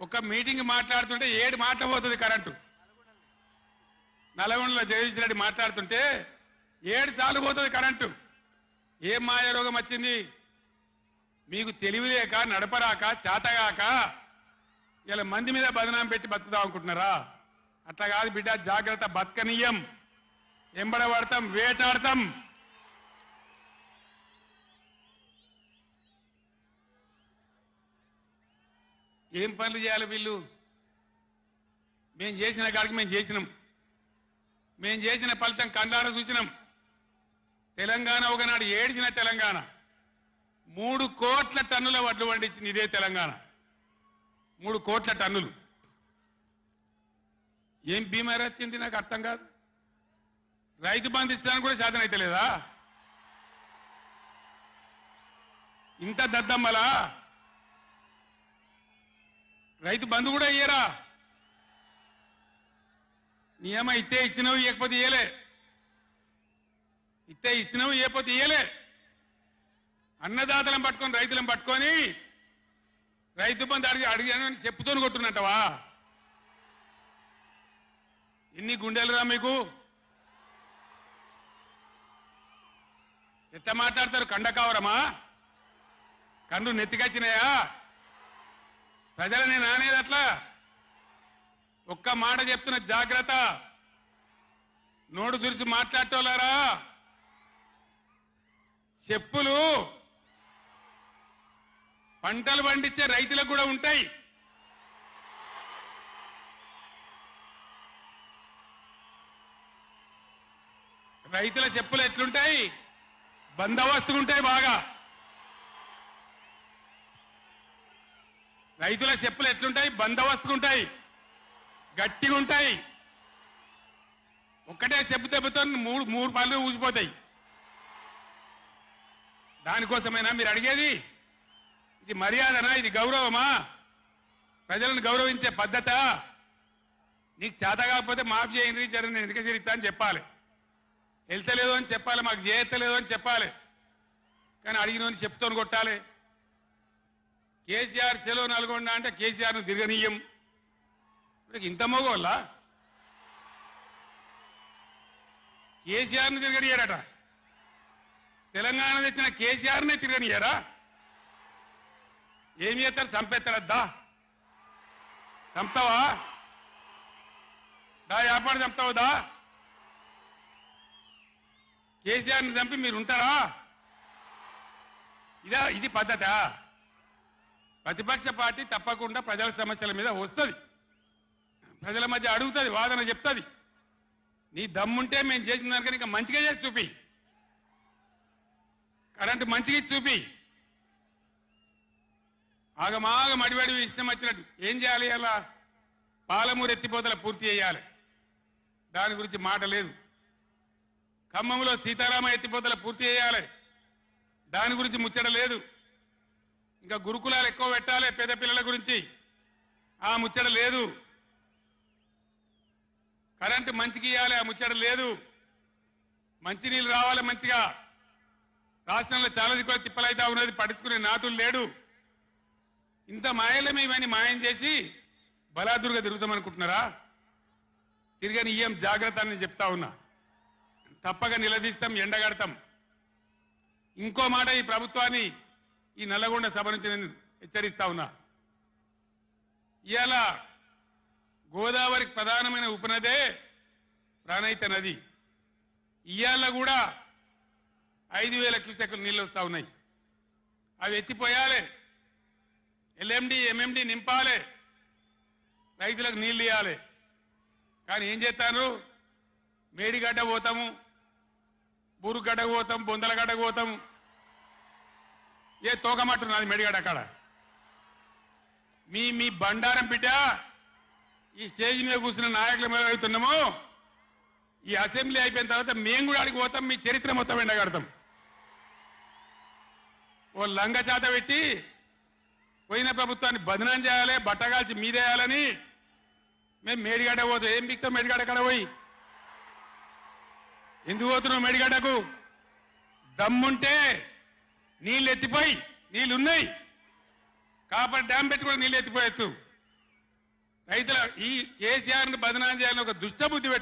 ఒక మీటింగ్ మాట్లాడుతుంటే 7 మాటలు పోతుంది కరెంటు. నల్గొండలో జగదీష్ రెడ్డి మాట్లాడుతుంటే 7 సార్లు పోతుంది కరెంటు. ఏం మాయ రోగం వచ్చింది మీకు? తెలివిలేక, నడపరాక, చాతగాక ఇలా మంది మీద బదనాం పెట్టి బతుకుదాం అనుకుంటున్నారా? అట్లా కాదు బిడ్డ, జాగ్రత్త. బతకనీయం, ఎంబడబడతాం, వేటాడతాం. ఏం పనులు చేయాలి వీళ్ళు? మేము చేసిన కాడికి మేము చేసినాం. మేము చేసిన ఫలితం కండార చూసినాం. తెలంగాణ ఒకనాడు ఏడ్చిన తెలంగాణ 3 కోట్ల టన్నుల వడ్లు పండించింది ఇదే తెలంగాణ. 3 కోట్ల టన్నులు. ఏం బీమారి వచ్చింది నాకు అర్థం కాదు. రైతు బంధు ఇస్తానికి కూడా శాతం అయితే లేదా? ఇంత దద్దమ్మలా? రైతు బంధు కూడా ఇయ్యరా? నియమ ఇస్తే ఇచ్చినవి, ఇవ్వకపోతే ఇయ్యలే. ఇస్తే ఇచ్చినవి, ఇవ్వకపోతే ఇయ్యలే. అన్నదాతలను పట్టుకొని, రైతులను పట్టుకొని రైతు బంధు అడిగాను అని చెప్పుతోని కొట్టున్నట్టవా? ఎన్ని గుండెలురా మీకు? ఎట్లా మాట్లాడతారు? కండకావరమా? కన్ను నెత్తికొచ్చినాయా? ప్రజలని నానేది అట్లా? ఒక్క మాట చెప్తున్న, జాగ్రత్త. నోడు దురిసి మాట్లాడటోలారా, చెప్పులు పంటలు పండించే రైతులకు కూడా ఉంటాయి. రైతుల చెప్పులు ఎట్లుంటాయి? బందోబస్తుగా ఉంటాయి బాగా. రైతుల చెప్పులు ఎట్లుంటాయి? బందోబస్తుగా ఉంటాయి, గట్టిగా ఉంటాయి. ఒక్కటే చెప్పు దెబ్బతో మూడు పళ్ళు ఊసిపోతాయి. దానికోసమైనా మీరు అడిగేది? ఇది మర్యాదనా? ఇది గౌరవమా? ప్రజలను గౌరవించే పద్ధత? నీకు చేత కాకపోతే మాఫ్ చేయండి, జర నేను ఎందుకు చేరిస్తా అని చెప్పాలి. వెళ్తలేదు అని చెప్పాలి, మాకు చేయలేదు అని చెప్పాలి. కానీ అడిగినోని చెప్తోని కొట్టాలి. కేసీఆర్ సెలవు నల్గొండ అంటే కేసీఆర్ను తిరగనీయం. ఇంత మోగోళ్ళ? కేసీఆర్ను తిరగనియారట. తెలంగాణ తెచ్చిన కేసీఆర్నే తిరగనియారా? ఏం చేస్తారు? చంపేస్తారద్దా? చంపుతావా? దా ఏర్పాటు చంపుతావు దా? కేసీఆర్ని చంపి మీరు ఉంటారా? ఇది పద్ధత? ప్రతిపక్ష పార్టీ తప్పకుండా ప్రజల సమస్యల మీద వస్తుంది, ప్రజల మధ్య అడుగుతుంది, వాదన చెప్తుంది. నీ దమ్ముంటే మేము చేసిన దానికన్నా ఇంకా మంచిగా చేసి చూపి. కరెంటు మంచిగా చూపి. ఆగమాగం అడివడి ఇష్టం వచ్చినట్టు ఏం చేయాలి? అలా పాలమూరు ఎత్తిపోతల పూర్తి చేయాలి, దాని గురించి మాట లేదు. ఖమ్మంలో సీతారామ ఎత్తిపోతల పూర్తి చేయాలి, దాని గురించి ముచ్చట లేదు. ఇంకా గురుకులాలు ఎక్కువ పెట్టాలి పేద పిల్లల గురించి, ఆ ముచ్చట లేదు. కరెంటు మంచిగా ఇవ్వాలి, ఆ ముచ్చట లేదు. మంచినీళ్ళు రావాలి మంచిగా. రాష్ట్రంలో చాలా దిక్కులు తిప్పలైతా ఉన్నది, పట్టించుకునే నాతులు లేడు. ఇంత మాయలమే ఇవన్నీ మాయం చేసి బలాదుర్గా తిరుగుతామనుకుంటున్నారా? తిరగని ఇయ్యం, జాగ్రత్త అని చెప్తా ఉన్నా. తప్పక నిలదీస్తాం, ఎండగడతాం. ఇంకో మాట, ఈ ప్రభుత్వాన్ని, ఈ నల్లగొండ సభ నుంచి నేను హెచ్చరిస్తా ఉన్నా. ఇవాళ గోదావరికి ప్రధానమైన ఉపనదే ప్రాణహిత నది. ఇవాళ కూడా 5,000 క్యూసెక్లు నీళ్ళు వస్తూ ఉన్నాయి. అవి ఎత్తిపోయాలి, ఎల్ఎండి ఎంఎండి నింపాలి, రైతులకు నీళ్ళు ఇవ్వాలి. కానీ ఏం చేస్తారు? మేడిగడ్డ పోతాము, బూరుగడ్డకు పోతాం, బొందలగడ్డకు పోతాము. ఏ తోకమట్టున్నది మేడిగడ్డ అక్కడ. మీ బండారం బిడ్డ ఈ స్టేజ్ మీద కూర్చున్న నాయకుల మీద అవుతున్నాము. ఈ అసెంబ్లీ అయిపోయిన తర్వాత మేము కూడా అడిగి పోతాం, మీ చరిత్ర మొత్తం ఎండగడతాం. ఓ లంగ చేత పెట్టి పోయిన ప్రభుత్వాన్ని బదనాం చేయాలి, బట్టగాల్చి మీదేయాలని మేము మేడిగడ్డ పోతాం. ఏం బిక్తాం మేడిగడ్డ అక్కడ పోయి? ఎందుకు పోతున్నావు మేడిగడ్డకు? దమ్ముంటే నీళ్ళు ఎత్తిపోయి, నీళ్ళున్నాయి, కాపర్ డ్యామ్ పెట్టి కూడా నీళ్ళు ఎత్తిపోయచ్చు. రైతుల ఈ కేసీఆర్ని బదనాం చేయాలని ఒక దుష్టబుద్ధి పెట్టుకో.